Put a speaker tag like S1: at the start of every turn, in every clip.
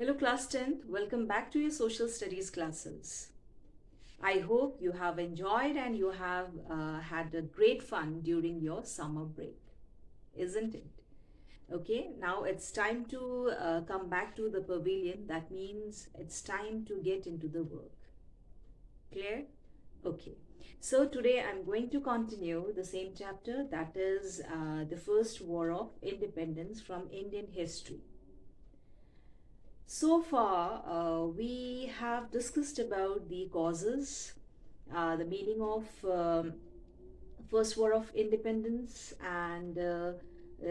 S1: Hello class 10th, welcome back to your social studies classes. I hope you have enjoyed and you have had a great fun during your summer break, isn't it? Okay, now it's time to come back to the pavilion. That means it's time to get into the work. Clear? Okay. So today I'm going to continue the same chapter, that is the First War of Independence from Indian history. So far, we have discussed about the causes, the meaning of First War of Independence, and the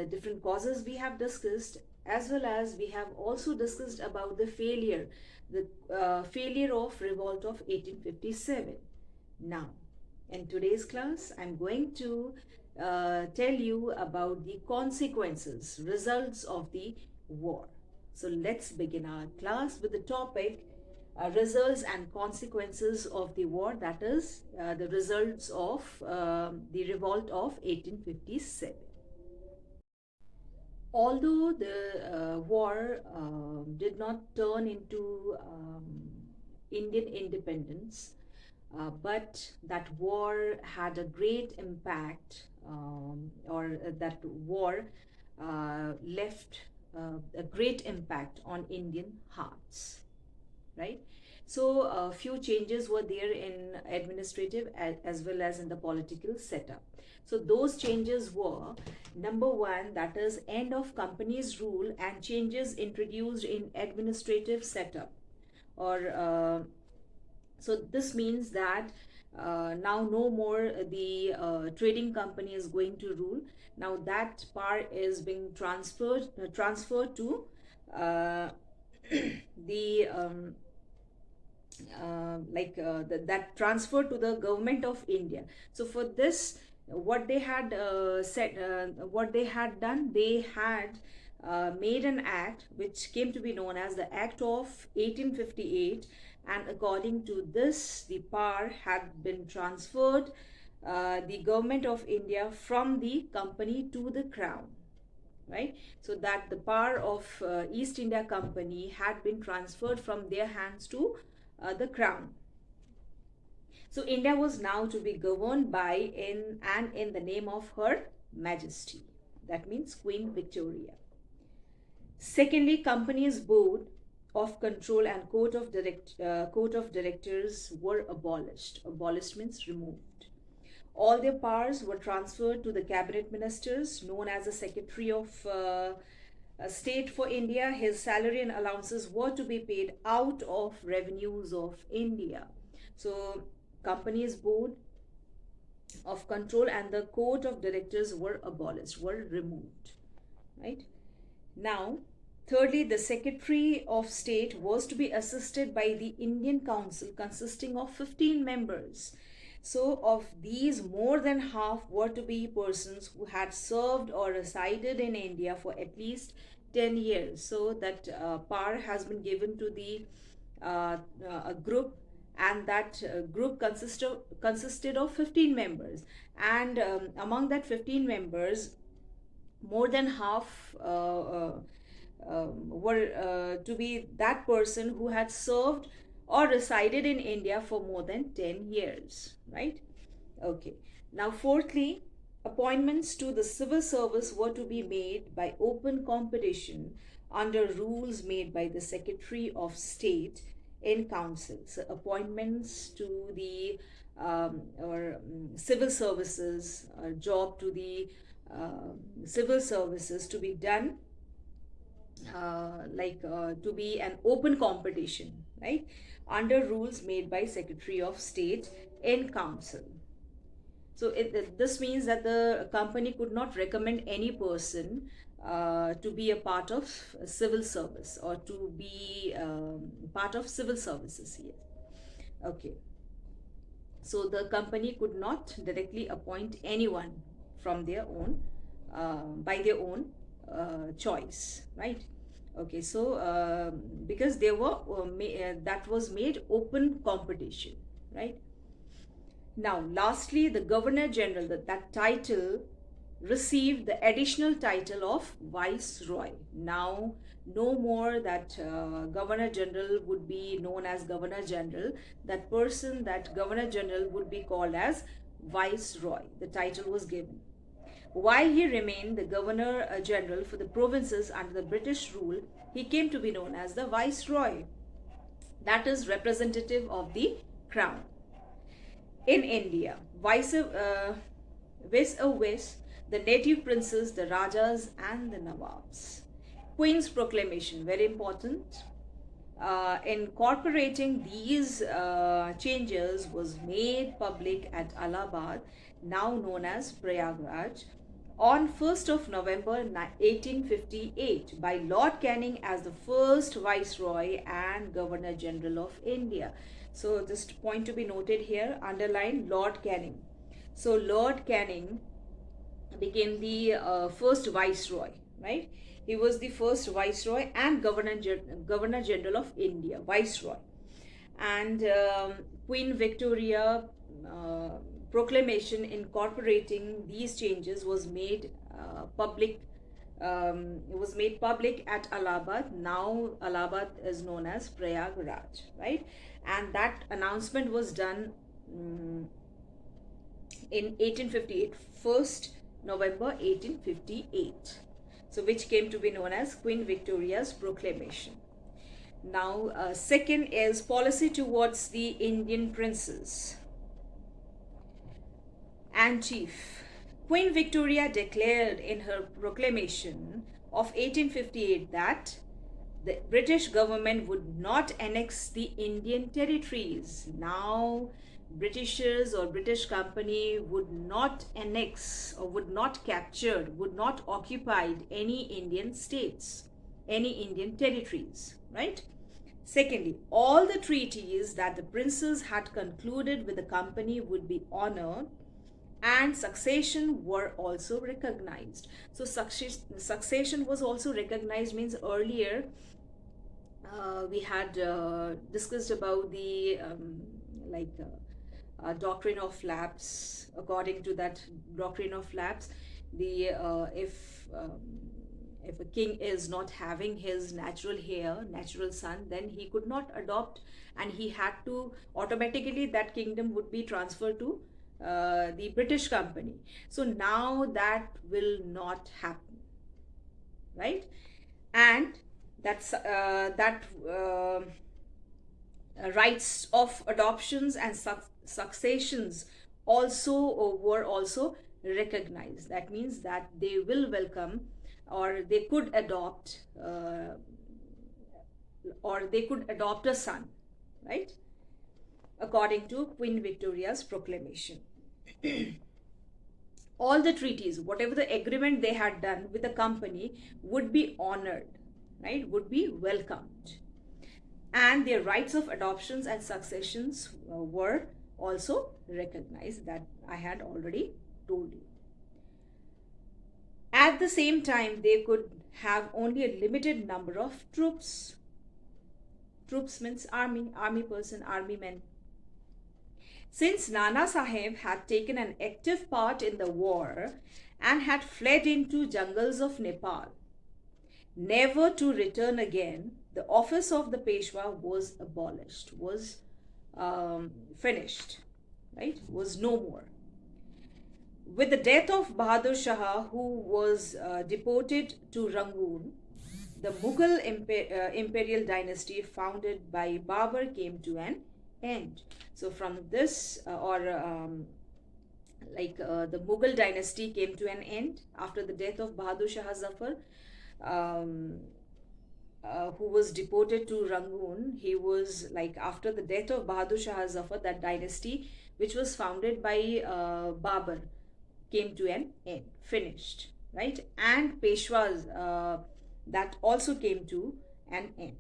S1: different causes we have discussed, as well as we have also discussed about the failure of revolt of 1857. Now, in today's class, I'm going to tell you about the consequences, results of the war. So let's begin our class with the topic results and consequences of the war, that is the results of the revolt of 1857. Although the war did not turn into Indian independence, but that war had a great impact, or that war left a great impact on Indian hearts, right? So a few changes were there in administrative as well as in the political setup. So those changes were, number one, that is end of company's rule and changes introduced in administrative setup, or so this means that now no more the trading company is going to rule. Now that power is being transferred to uh, the that transfer to the government of India. So for this, what they had what they had done, they had made an act which came to be known as the Act of 1858, and according to this, the power had been transferred, the government of India, from the company to the crown, right? So that the power of East India Company had been transferred from their hands to the crown. So India was now to be governed by in the name of Her Majesty. That means Queen Victoria. Secondly, company's board of control and court of directors were abolished. Abolished means removed. All their powers were transferred to the cabinet ministers, known as the Secretary of State for India. His salary and allowances were to be paid out of revenues of India. So company's board of control and the court of directors were abolished, were removed, right? Now, thirdly, the Secretary of State was to be assisted by the Indian Council consisting of 15 members. So of these, more than half were to be persons who had served or resided in India for at least 10 years. So that power has been given to the a group, and that group consisted of 15 members, and among that 15 members, more than half were to be that person who had served or resided in India for more than 10 years, right? Okay. Now, fourthly, appointments to the civil service were to be made by open competition under rules made by the Secretary of State in council. So appointments to the civil services, job to the civil services to be done to be an open competition, right, under rules made by Secretary of State in council. So this means that the company could not recommend any person to be a part of civil service or to be part of civil services here. Okay. So the company could not directly appoint anyone from their own, by their own choice, right? Okay, so because they were that was made open competition, right? Now, lastly, the Governor General, that title received the additional title of Viceroy. Now, no more that Governor General would be known as Governor General. That person, that Governor General, would be called as Viceroy. The title was given. While he remained the Governor General for the provinces under the British rule, he came to be known as the Viceroy, that is, representative of the Crown. In India, vis-a-vis the native princes, the Rajas, and the Nawabs. Queen's proclamation, very important. Incorporating these changes was made public at Allahabad, now known as Prayagraj, on 1st of November 1858 by Lord Canning as the first Viceroy and Governor General of India. So just point to be noted here, underline Lord Canning. So Lord Canning became the first Viceroy, right? He was the first Viceroy and Governor General of India, Viceroy. And Queen Victoria proclamation incorporating these changes was made public. It was made public at Allahabad. Now Allahabad is known as Prayagraj, right? And that announcement was done in 1858, 1st November 1858. So which came to be known as Queen Victoria's Proclamation. Now, second is policy towards the Indian princes and chief. Queen Victoria declared in her proclamation of 1858 that the British government would not annex the Indian territories. Now, Britishers or British company would not annex or would not capture, would not occupy any Indian states, any Indian territories, right? Secondly, all the treaties that the princes had concluded with the company would be honored and succession were also recognized. So succession was also recognized means earlier we had discussed about the doctrine of lapse. According to that doctrine of lapse, the if a king is not having his natural heir, natural son, then he could not adopt, and he had to automatically, that kingdom would be transferred to the British company. So now that will not happen, right? And that's rights of adoptions and successions also were also recognized. That means that they will welcome, or they could adopt a son, right, according to Queen Victoria's proclamation. All the treaties, whatever the agreement they had done with the company, would be honored, right, would be welcomed, and their rights of adoptions and successions were also recognized, that I had already told you. At the same time, they could have only a limited number of troops. Troops means army person, army men. Since Nana Sahib had taken an active part in the war and had fled into jungles of Nepal, never to return again, the office of the Peshwa was abolished, was finished, right, was no more. With the death of Bahadur Shah, who was deported to Rangoon, the Mughal imperial dynasty founded by Babur came to an end. So from this, the Mughal dynasty came to an end after the death of Bahadur Shah Zafar, who was deported to Rangoon. He was after the death of Bahadur Shah Zafar, that dynasty which was founded by Babur came to an end, finished, right? And Peshwas, that also came to an end,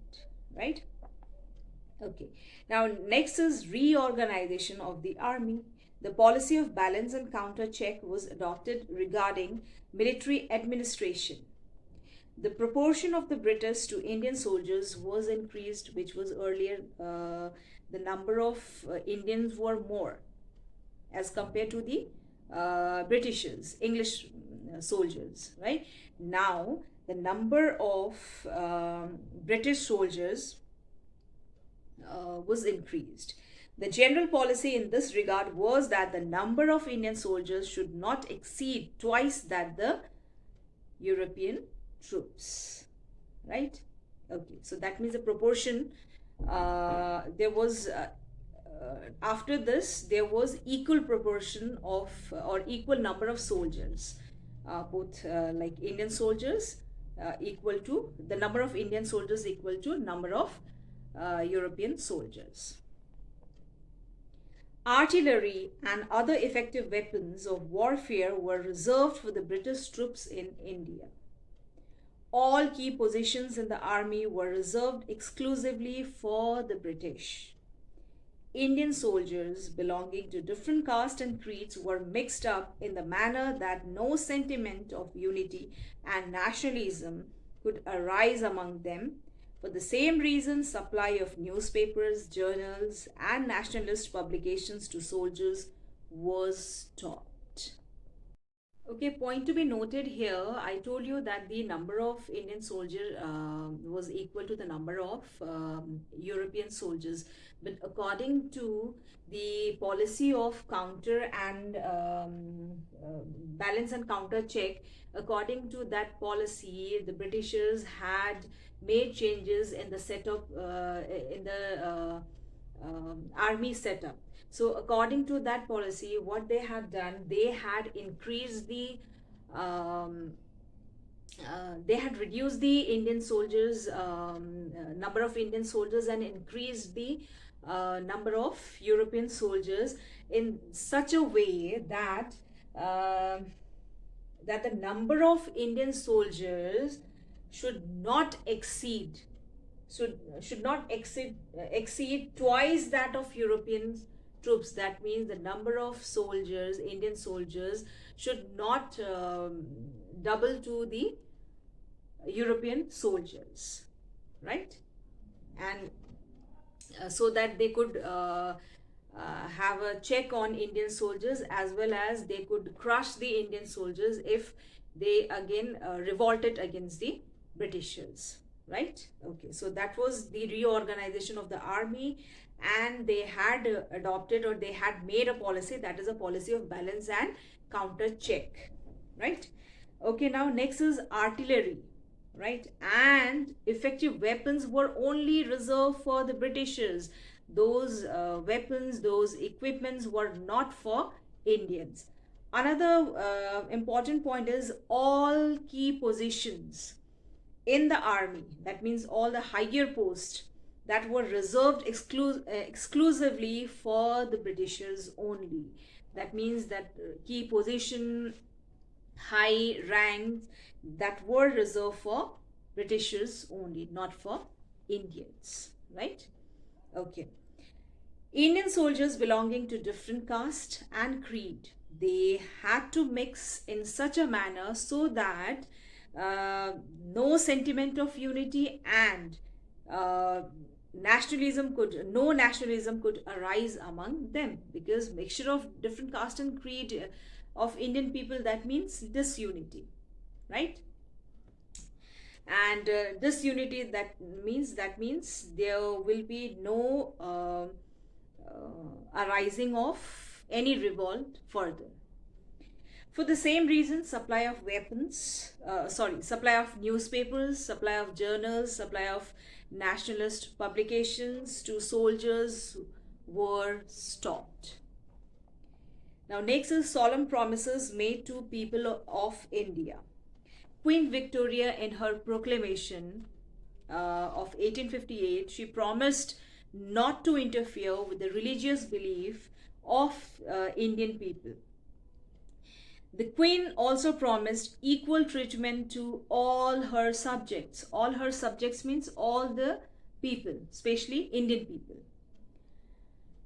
S1: right? Okay, now next is reorganization of the army. The policy of balance and counter check was adopted regarding military administration. The proportion of the British to Indian soldiers was increased, which was earlier the number of Indians were more as compared to the Britishers, English soldiers, right? Now, the number of British soldiers was increased. The general policy in this regard was that the number of Indian soldiers should not exceed twice that the European troops, right? Okay, so that means the proportion there was after this there was equal proportion of or equal number of soldiers, both like Indian soldiers equal to the number of Indian soldiers equal to number of European soldiers. Artillery and other effective weapons of warfare were reserved for the British troops in India. All key positions in the army were reserved exclusively for the British. Indian soldiers belonging to different castes and creeds were mixed up in the manner that no sentiment of unity and nationalism could arise among them. For the same reason, supply of newspapers, journals, and nationalist publications to soldiers was stopped. Okay, point to be noted here. I told you that the number of Indian soldiers was equal to the number of European soldiers. But according to the policy of counter and balance and counter check, according to that policy, the Britishers had made changes in the setup, in the army setup. So according to that policy, what they had done, they had increased the they had reduced the Indian soldiers number of Indian soldiers and increased the number of European soldiers in such a way that that the number of Indian soldiers should not exceed should not exceed twice that of European troops. That means the number of soldiers, Indian soldiers, should not double to the European soldiers, right? And so that they could have a check on Indian soldiers, as well as they could crush the Indian soldiers if they again revolted against the Britishers, right? Okay, so that was the reorganization of the army, and they had adopted or they had made a policy, that is a policy of balance and counter check, right? Okay, now next is artillery, right? And effective weapons were only reserved for the Britishers. Those weapons, those equipments were not for Indians. Another important point is all key positions in the army, that means all the higher posts, that were reserved exclusively for the Britishers only. That means that key position, high ranks, that were reserved for Britishers only, not for Indians, right? Okay. Indian soldiers belonging to different caste and creed, they had to mix in such a manner so that no sentiment of unity and no nationalism could arise among them, because mixture of different caste and creed of Indian people, that means disunity, right? And disunity, that means there will be no arising of any revolt further. For the same reason, supply of supply of newspapers, supply of journals, supply of nationalist publications to soldiers were stopped. Now next is solemn promises made to people of India. Queen Victoria, in her proclamation of 1858, she promised not to interfere with the religious belief of Indian people. The Queen also promised equal treatment to all her subjects. All her subjects means all the people, especially Indian people.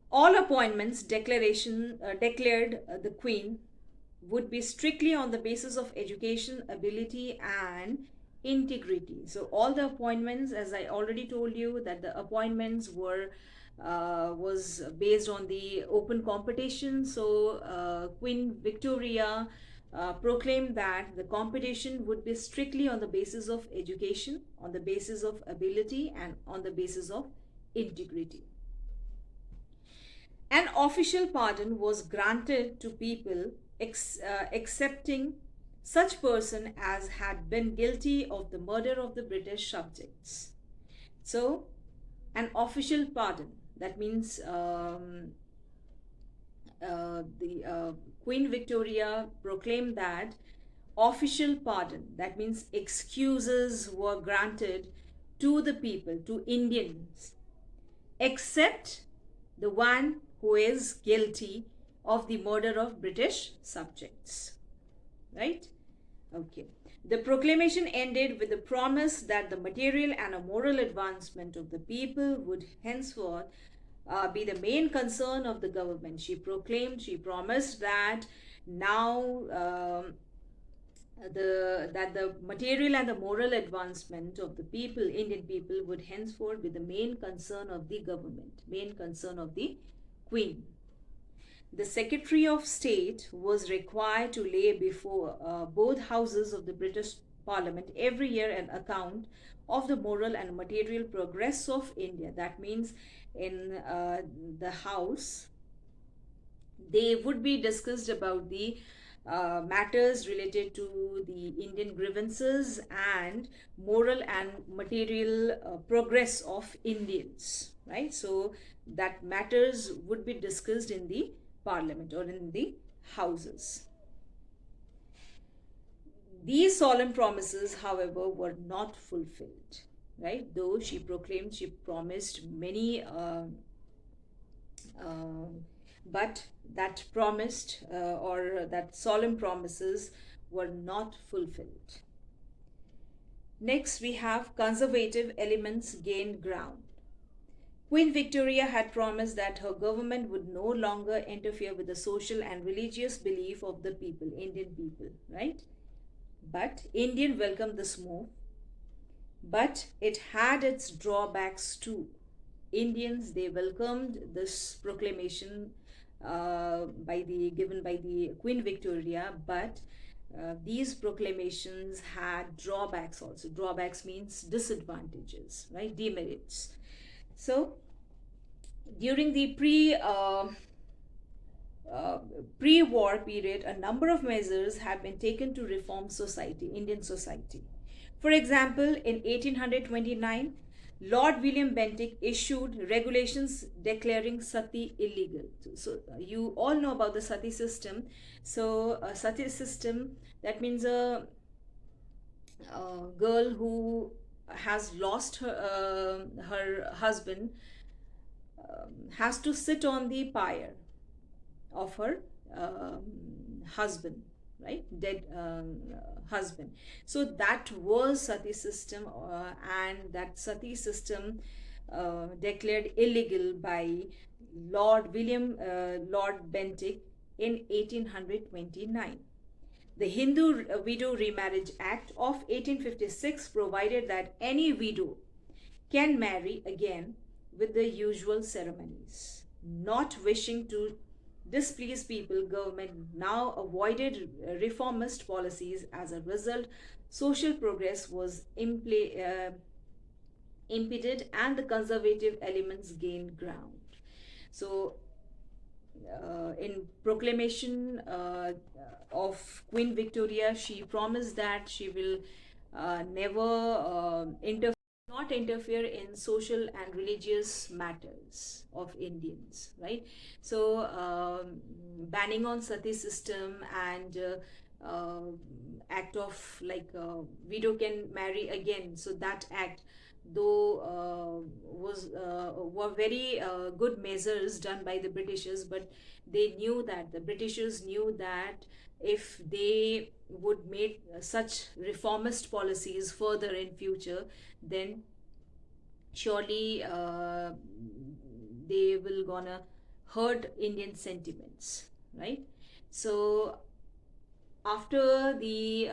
S1: All appointments declared the Queen would be strictly on the basis of education, ability, and integrity. So all the appointments, as I already told you, that the appointments was based on the open competition. So Queen Victoria proclaimed that the competition would be strictly on the basis of education, on the basis of ability, and on the basis of integrity. An official pardon was granted to people accepting such person as had been guilty of the murder of the British subjects. So, an official pardon, that means the Queen Victoria proclaimed that official pardon, that means excuses were granted to the people, to Indians, except the one who is guilty of the murder of British subjects. Right? Okay. The proclamation ended with the promise that the material and a moral advancement of the people would henceforth be the main concern of the government. She promised that now the material and the moral advancement of the people, Indian people, would henceforth be the main concern of the government, main concern of the Queen. The Secretary of State was required to lay before both houses of the British Parliament every year an account of the moral and material progress of India. That means in the House, they would be discussed about the matters related to the Indian grievances and moral and material progress of Indians, right? So that matters would be discussed in the Parliament or in the houses. These solemn promises, however, were not fulfilled, right? Though she promised many, but that promised or that solemn promises were not fulfilled. Next, we have conservative elements gained ground. Queen Victoria had promised that her government would no longer interfere with the social and religious belief of the people, Indian people, right? But Indian welcomed this move, but it had its drawbacks too. Indians, they welcomed this proclamation given by the Queen Victoria, but these proclamations had drawbacks also. Drawbacks means disadvantages, right? Demerits. So, during the pre-war period, a number of measures have been taken to reform society, Indian society. For example, in 1829, Lord William Bentinck issued regulations declaring sati illegal. So you all know about the sati system. So a sati system, that means a girl who has lost her husband has to sit on the pyre of her husband, right? Dead husband. So that was sati system, and that sati system declared illegal by Lord Bentinck in 1829. The Hindu Widow Remarriage Act of 1856 provided that any widow can marry again with the usual ceremonies. Not wishing to displease people, government now avoided reformist policies. As a result, social progress was impeded and the conservative elements gained ground. So in proclamation of Queen Victoria, she promised that she will never not interfere in social and religious matters of Indians, right? So banning on sati system and act of like widow can marry again. So that act, though were very good measures done by the Britishers, but the Britishers knew that if they would make such reformist policies further in future, then surely they will gonna hurt Indian sentiments, right? So after the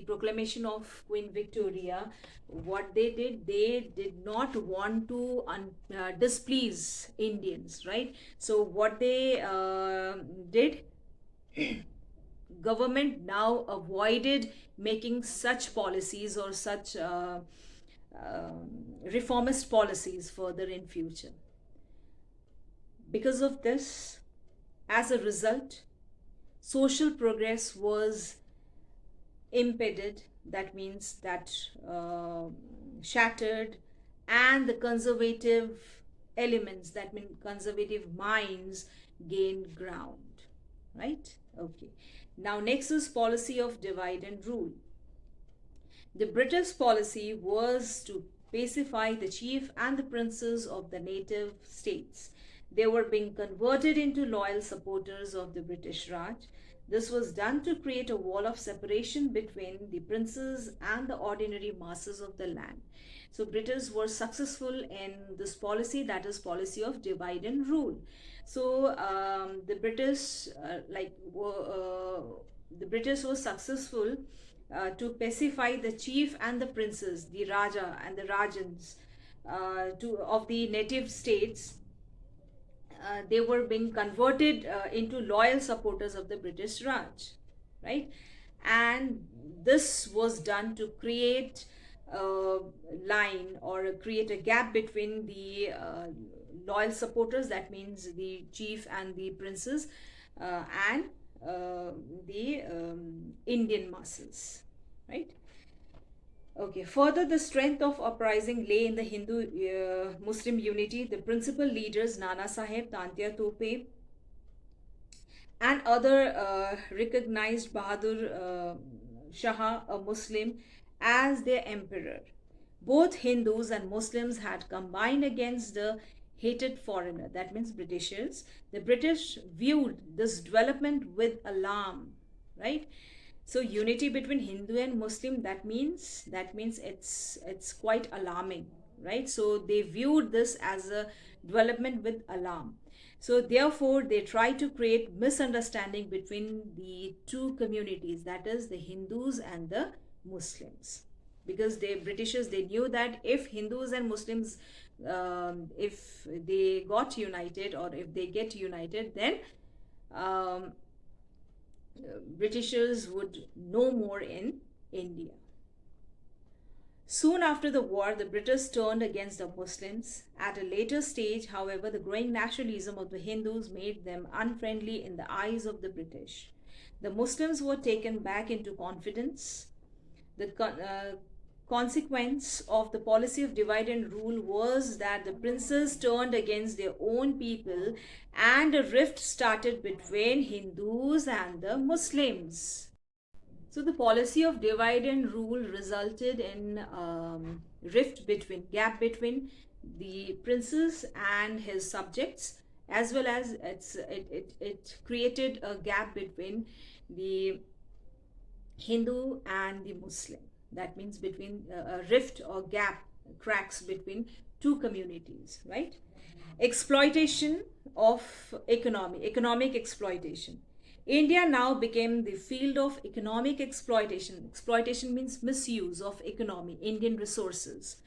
S1: proclamation of Queen Victoria, what they did not want to displease Indians, right? So what they did, government now avoided making such policies or such reformist policies further in future. Because of this, as a result, social progress was impeded, that means that shattered, and the conservative elements, that mean conservative minds, gained ground, right? Okay, now next is policy of divide and rule. The British policy was to pacify the chief and the princes of the native states. They were being converted into loyal supporters of the British Raj. This was done to create a wall of separation between the princes and the ordinary masses of the land. So British were successful in this policy, that is policy of divide and rule. So the British the British was successful to pacify the chief and the princes, the Raja and the Rajans of the native states. They were being converted into loyal supporters of the British Raj, right? And this was done to create a line or create a gap between the loyal supporters, that means the chief and the princes, and the Indian masses, right? Okay, further, the strength of uprising lay in the Hindu Muslim unity. The principal leaders, Nana Sahib, Tantia Tope, and other recognized Bahadur Shah, a Muslim, as their emperor. Both Hindus and Muslims had combined against the hated foreigner, that means Britishers. The British viewed this development with alarm, right? So unity between Hindu and Muslim, that means it's quite alarming, right? So they viewed this as a development with alarm. So therefore they try to create misunderstanding between the two communities, that is the Hindus and the Muslims, because the Britishers, they knew that if Hindus and Muslims if they got united, or if they get united, then um, Britishers would no more in India. Soon after the war, the British turned against the Muslims. At a later stage, however, the growing nationalism of the Hindus made them unfriendly in the eyes of the British. The Muslims were taken back into confidence. The consequence of the policy of divide and rule was that the princes turned against their own people, and a rift started between Hindus and the Muslims. So the policy of divide and rule resulted in gap between the princes and his subjects, as well as it created a gap between the Hindu and the Muslim. That means between a rift or gap, cracks between two communities, right? Exploitation of economic exploitation. India now became the field of economic exploitation. Exploitation means misuse of economy, Indian resources.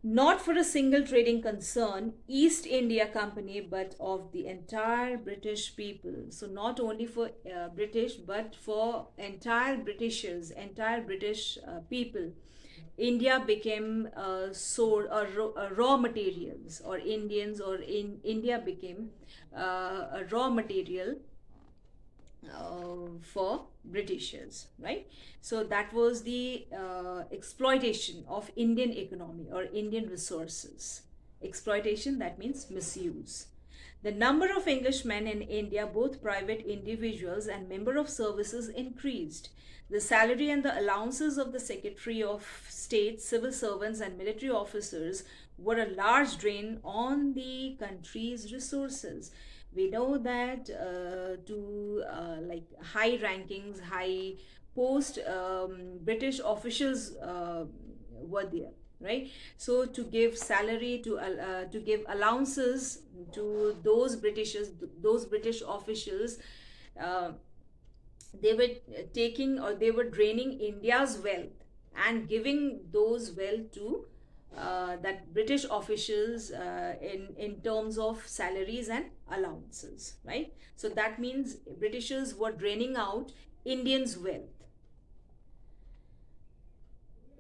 S1: Not for a single trading concern, East India Company, but of the entire British people. So not only for British, but for entire Britishers, entire British people. India became raw materials, or Indians, or in India became a raw material for Britishers, right? So that was the exploitation of Indian economy or Indian resources. Exploitation, that means misuse. The number of Englishmen in India, both private individuals and member of services, increased. The salary and the allowances of the Secretary of State, civil servants, and military officers were a large drain on the country's resources. We know that to like high rankings, high post British officials were there, right? So to give salary, to give allowances to those British officials, uh, they were taking, or they were draining India's wealth and giving those wealth to that British officials in terms of salaries and allowances, right? So that means Britishers were draining out Indians' wealth.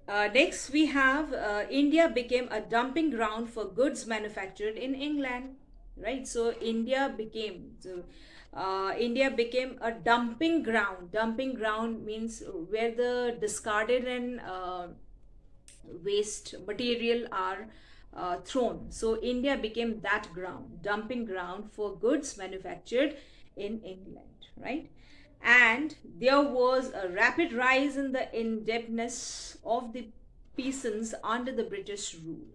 S1: Next, we have India became a dumping ground for goods manufactured in England, right? So India became a dumping ground. Dumping ground means where the discarded and waste material are thrown. So India became that ground, dumping ground for goods manufactured in England, right? And there was a rapid rise in the indebtedness of the peasants under the British rule.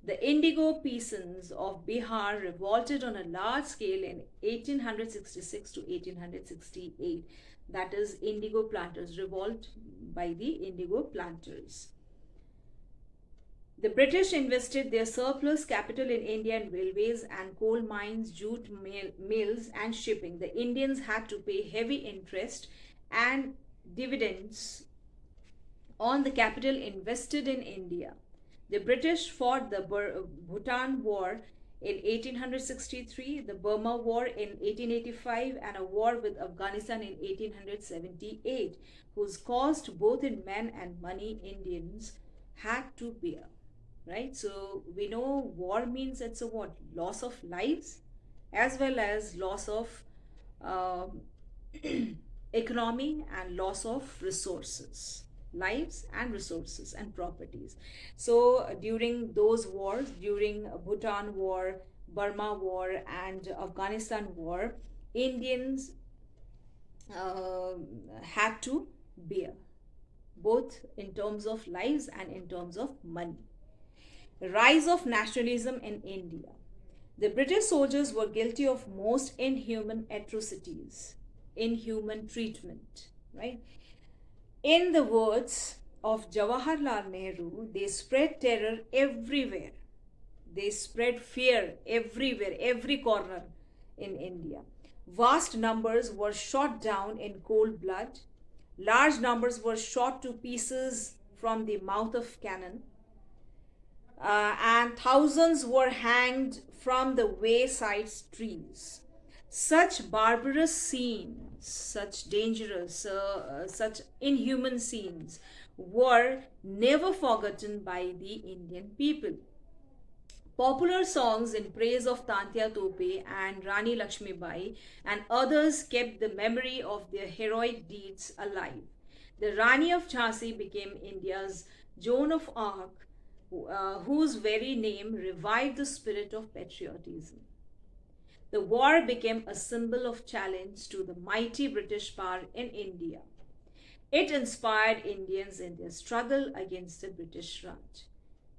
S1: The indigo peasants of Bihar revolted on a large scale in 1866 to 1868. That is, indigo planters, revolt by the indigo planters. The British invested their surplus capital in Indian railways and coal mines, jute mills, and shipping. The Indians had to pay heavy interest and dividends on the capital invested in India. The British fought the Bhutan War in 1863, the Burma War in 1885, and a war with Afghanistan in 1878, whose cost, both in men and money, Indians had to bear. Right? So we know war means it's a what? Loss of lives as well as loss of um economy and loss of resources, lives and resources and properties. So during those wars, during Bhutan War, Burma War, and Afghanistan War, Indians uh, had to bear both in terms of lives and in terms of money. Rise of nationalism in India. The British soldiers were guilty of most inhuman atrocities, inhuman treatment, right? In the words of Jawaharlal Nehru, they spread terror everywhere. They spread fear everywhere, every corner in India. Vast numbers were shot down in cold blood. Large numbers were shot to pieces from the mouth of cannon, and thousands were hanged from the wayside trees. Such barbarous scenes, such dangerous, such inhuman scenes were never forgotten by the Indian people. Popular songs in praise of Tantia Tope and Rani Lakshmi Bai and others kept the memory of their heroic deeds alive. The Rani of Jhansi became India's Joan of Arc, whose very name revived the spirit of patriotism. The war became a symbol of challenge to the mighty British power in India. It inspired Indians in their struggle against the British Raj.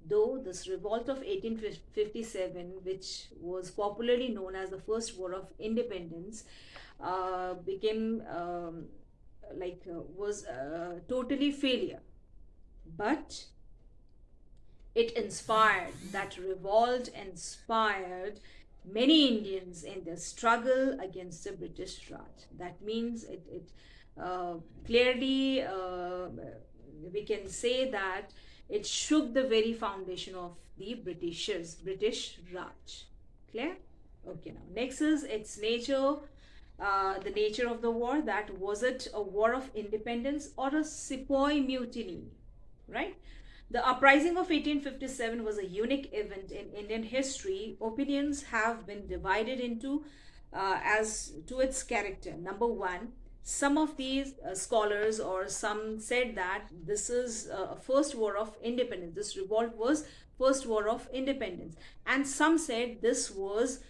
S1: Though this revolt of 1857, which was popularly known as the First War of Independence, became was totally failure, but that revolt inspired many Indians in their struggle against the British Raj. That means it clearly we can say that it shook the very foundation of the British Raj. Clear? Okay, now next is its nature. The nature of the war, that was it a war of independence or a sepoy mutiny, right? The uprising of 1857 was a unique event in Indian history. Opinions have been divided into as to its character. Number one, some of these scholars or some said that this is a first war of independence. This revolt was first war of independence, and some said this was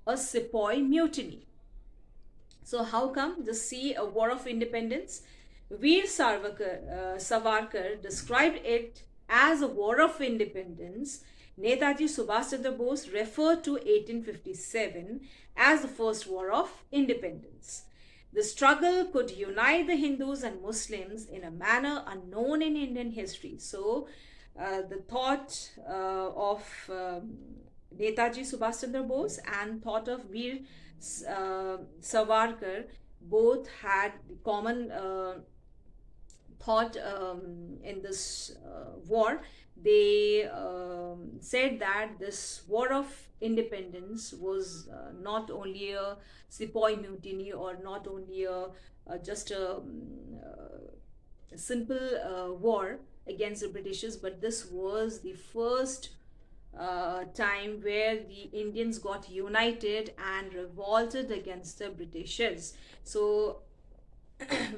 S1: a sepoy mutiny. So how come? Just see a war of independence. Veer Savarkar described it as a war of independence. Netaji Subhash Chandra Bose referred to 1857 as the first war of independence. The struggle could unite the Hindus and Muslims in a manner unknown in Indian history. So, the thought of Netaji Subhash Chandra Bose and thought of Veer Savarkar both had common thought in this war, they said that this war of independence was not only a sepoy mutiny, or not only just a simple war against the Britishers, but this was the first time where the Indians got united and revolted against the Britishers. So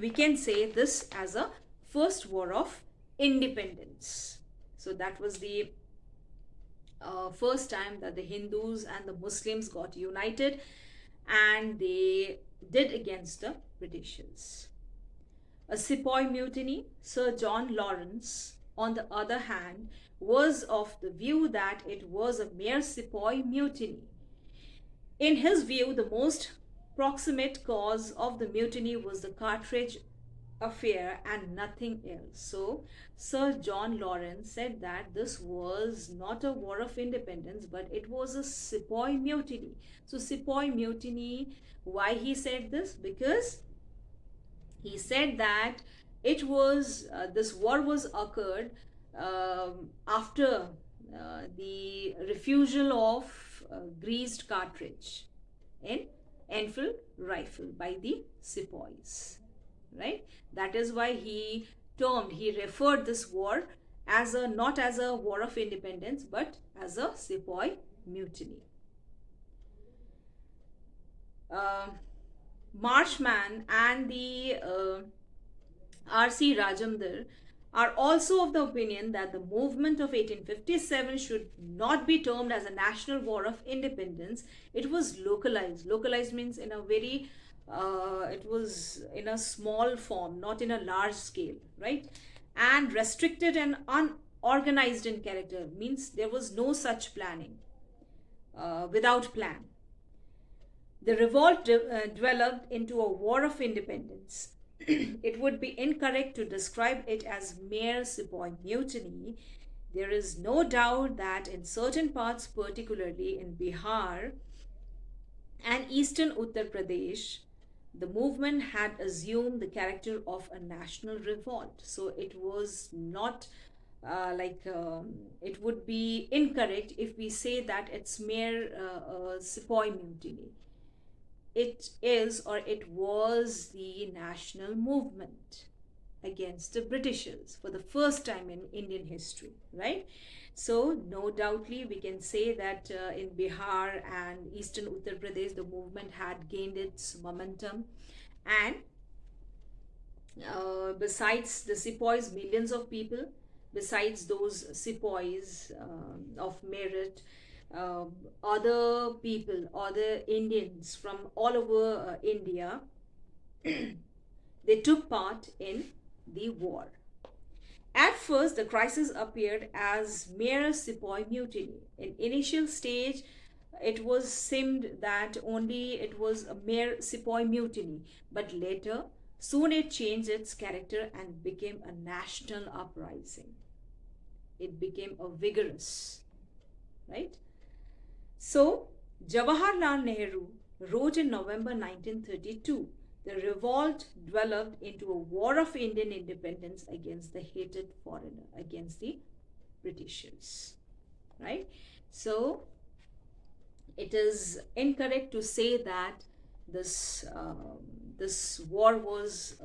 S1: we can say this as a first war of independence. So that was the first time that the Hindus and the Muslims got united and they did against the Britishers. A sepoy mutiny, Sir John Lawrence, on the other hand, was of the view that it was a mere sepoy mutiny. In his view, the most proximate cause of the mutiny was the Cartridge affair and nothing else. So, Sir John Lawrence said that this was not a war of independence, but it was a sepoy mutiny. So, sepoy mutiny, why he said this? Because he said that it was this war was occurred after the refusal of greased cartridge in Enfield rifle by the sepoys, right? That is why he referred this war as a, not as a war of independence, but as a sepoy mutiny. Marshman and the R.C. Rajamdar are also of the opinion that the movement of 1857 should not be termed as a national war of independence. It was localized. Localized means in a very, it was in a small form, not in a large scale, right? And restricted and unorganized in character, means there was no such planning, without plan. The revolt developed into a war of independence. It would be incorrect to describe it as mere sepoy mutiny. There is no doubt that in certain parts, particularly in Bihar and eastern Uttar Pradesh, the movement had assumed the character of a national revolt. So it was not it would be incorrect if we say that it's mere sepoy mutiny. It is, or it was, the national movement against the Britishers for the first time in Indian history, right? So no doubtly we can say that in Bihar and eastern Uttar Pradesh the movement had gained its momentum, and besides the sepoys, millions of people, besides those sepoys of merit, other people, other Indians from all over India, they took part in the war. At first, the crisis appeared as mere sepoy mutiny. In initial stage, it was seemed that only it was a mere sepoy mutiny, but later, soon it changed its character and became a national uprising. It became a vigorous, right? So, Jawaharlal Nehru wrote in November 1932, the revolt developed into a war of Indian independence against the hated foreigner, against the Britishers, right? So, it is incorrect to say that this this war was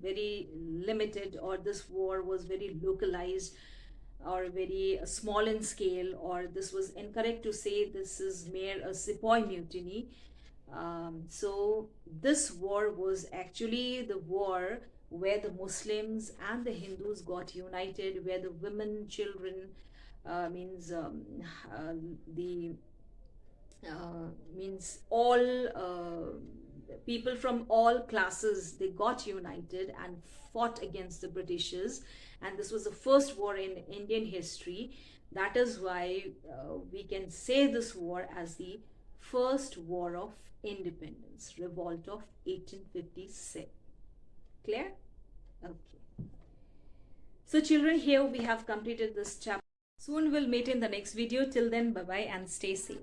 S1: very limited, or this war was very localized, or very small in scale, or this was incorrect to say this is mere a sepoy mutiny. So this war was actually the war where the Muslims and the Hindus got united, where the women, children, means the means all people from all classes, they got united and fought against the Britishers, and this was the first war in Indian history. That is why we can say this war as the first war of independence, revolt of 1857. Clear? Okay. So children, here we have completed this chapter. Soon we'll meet in the next video. Till then, bye bye and stay safe.